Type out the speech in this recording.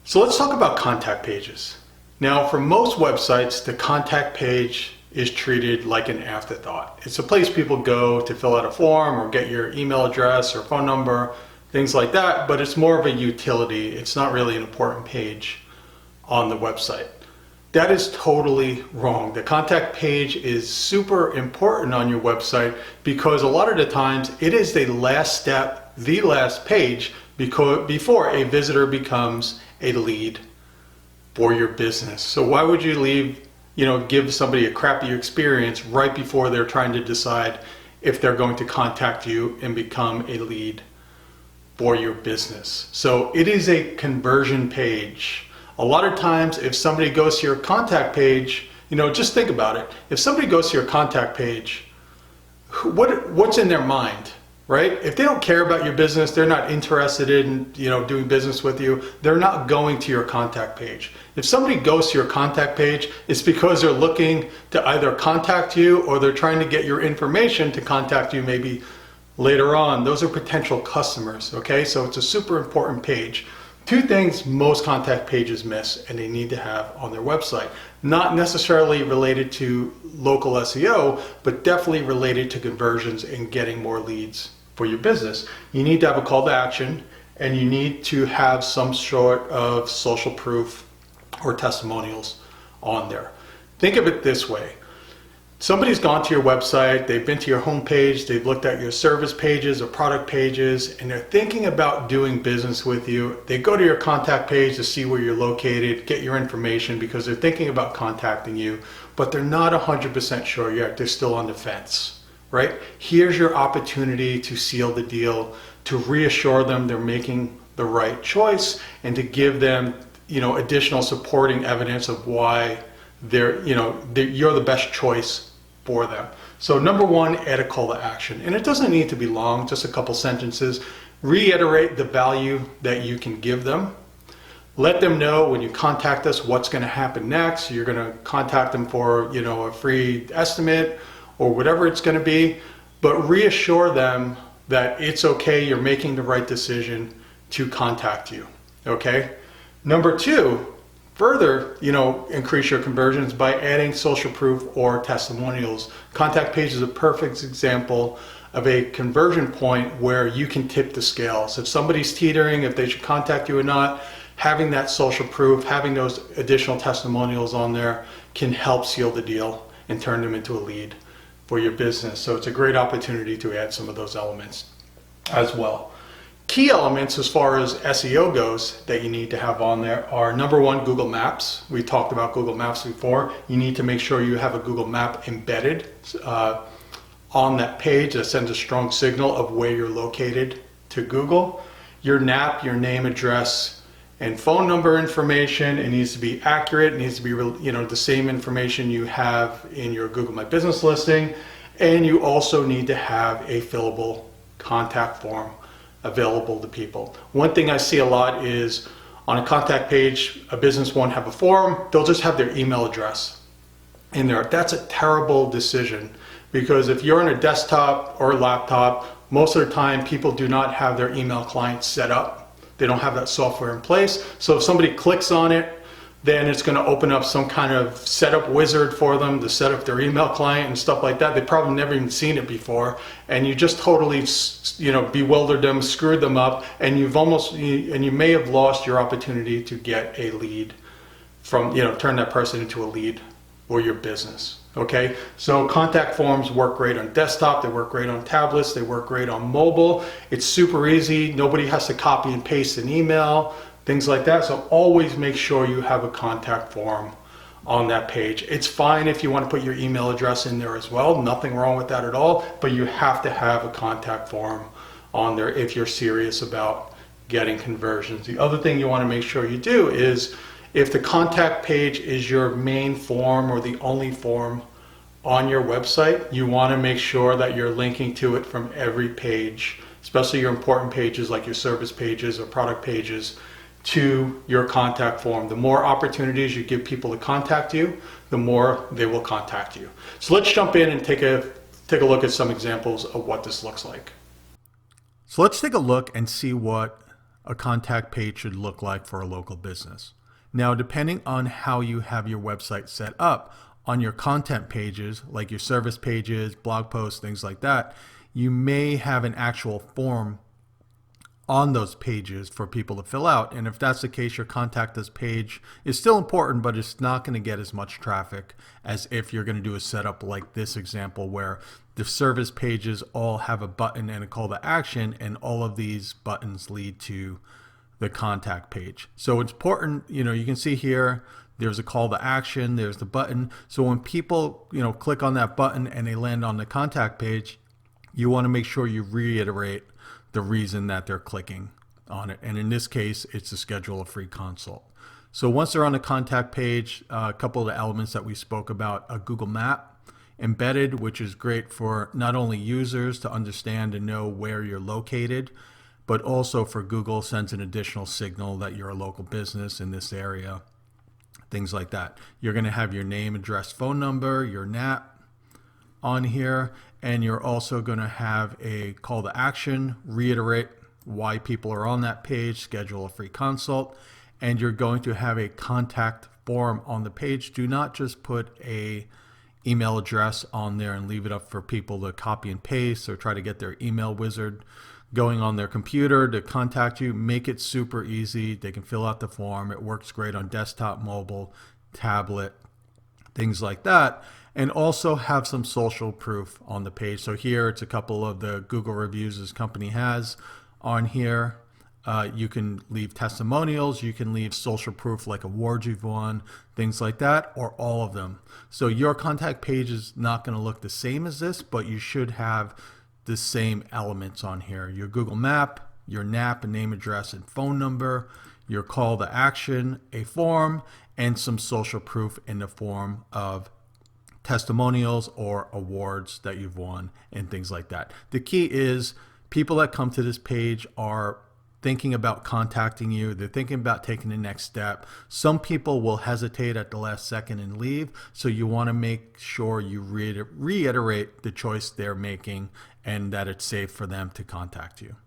So let's talk about contact pages. Now, for most websites, the contact page is treated like an afterthought. It's a place people go to fill out a form or get your email address or phone number, things like that, but it's more of a utility. It's not really an important page on the website. That is totally wrong. The contact page is super important on your website because a lot of the times it is the last step, the last page before a visitor becomes a lead for your business. So why would you give somebody a crappy experience right before they're trying to decide if they're going to contact you and become a lead for your business? So it is a conversion page. A lot of times if somebody goes to your contact page, just think about it. If somebody goes to your contact page, what's in their mind, right? If they don't care about your business, they're not interested in, doing business with you, they're not going to your contact page. If somebody goes to your contact page, it's because they're looking to either contact you or they're trying to get your information to contact you maybe later on. Those are potential customers, okay? So it's a super important page. Two things most contact pages miss and they need to have on their website. Not necessarily related to local SEO, but definitely related to conversions and getting more leads for your business. You need to have a call to action and you need to have some sort of social proof or testimonials on there. Think of it this way. Somebody's gone to your website, they've been to your homepage, they've looked at your service pages or product pages, and they're thinking about doing business with you. They go to your contact page to see where you're located, get your information because they're thinking about contacting you, but they're not 100% sure yet. They're still on the fence, right? Here's your opportunity to seal the deal, to reassure them they're making the right choice, and to give them, additional supporting evidence of why you're the best choice for them. So number one, add a call to action. And it doesn't need to be long, just a couple sentences. Reiterate the value that you can give them. Let them know when you contact us what's going to happen next. You're going to contact them for, a free estimate or whatever it's going to be. But reassure them that it's okay, you're making the right decision to contact you, okay? Number two, further, increase your conversions by adding social proof or testimonials. Contact page is a perfect example of a conversion point where you can tip the scales. If somebody's teetering, if they should contact you or not, having that social proof, having those additional testimonials on there can help seal the deal and turn them into a lead for your business. So it's a great opportunity to add some of those elements as well. Key elements as far as SEO goes that you need to have on there are number one, Google Maps. We talked about Google Maps before. You need to make sure you have a Google Map embedded on that page that sends a strong signal of where you're located to Google. Your NAP, your name, address, and phone number information, it needs to be accurate. It needs to be the same information you have in your Google My Business listing. And you also need to have a fillable contact form available to people. One thing I see a lot is on a contact page, a business won't have a form, they'll just have their email address in there. That's a terrible decision because if you're on a desktop or a laptop, most of the time people do not have their email client set up. They don't have that software in place. So if somebody clicks on it, then it's going to open up some kind of setup wizard for them to set up their email client and stuff like that. They've probably never even seen it before, and you just totally, bewildered them, screwed them up, and you may have lost your opportunity to get a lead from, turn that person into a lead for your business. Okay, so contact forms work great on desktop, they work great on tablets, they work great on mobile. It's super easy. Nobody has to copy and paste an email, things like that. So always make sure you have a contact form on that page. It's fine if you want to put your email address in there as well. Nothing wrong with that at all, but you have to have a contact form on there if you're serious about getting conversions. The other thing you want to make sure you do is if the contact page is your main form or the only form on your website, you want to make sure that you're linking to it from every page, especially your important pages like your service pages or product pages, to your contact form. The more opportunities you give people to contact you, the more they will contact you. So let's jump in and take a look at some examples of what this looks like. So let's take a look and see what a contact page should look like for a local business. Now, depending on how you have your website set up, on your content pages, like your service pages, blog posts, things like that, you may have an actual form on those pages for people to fill out. And if that's the case, your contact us page is still important, but it's not going to get as much traffic as if you're going to do a setup like this example where the service pages all have a button and a call to action, and all of these buttons lead to the contact page. So it's important, you can see here, there's a call to action, there's the button. So when people, click on that button and they land on the contact page, you want to make sure you reiterate the reason that they're clicking on it. And in this case, it's to schedule a free consult. So once they're on the contact page, a couple of the elements that we spoke about, a Google Map embedded, which is great for not only users to understand and know where you're located, but also for Google sends an additional signal that you're a local business in this area, things like that. You're going to have your name, address, phone number, your NAP on here, and you're also going to have a call to action, reiterate why people are on that page, schedule a free consult, and you're going to have a contact form on the page. Do not just put a email address on there and leave it up for people to copy and paste or try to get their email wizard going on their computer to contact you. Make it super easy. They can fill out the form. It works great on desktop, mobile, tablet, things like that. And also have some social proof on the page. So here it's a couple of the Google reviews this company has on here. You can leave testimonials, you can leave social proof like awards you've won, things like that, or all of them. So your contact page is not going to look the same as this, but you should have the same elements on here. Your Google Map, your NAP, a name, address, and phone number, your call to action, a form, and some social proof in the form of testimonials or awards that you've won and things like that. The key is people that come to this page are thinking about contacting you. They're thinking about taking the next step. Some people will hesitate at the last second and leave. So you want to make sure you reiterate the choice they're making and that it's safe for them to contact you.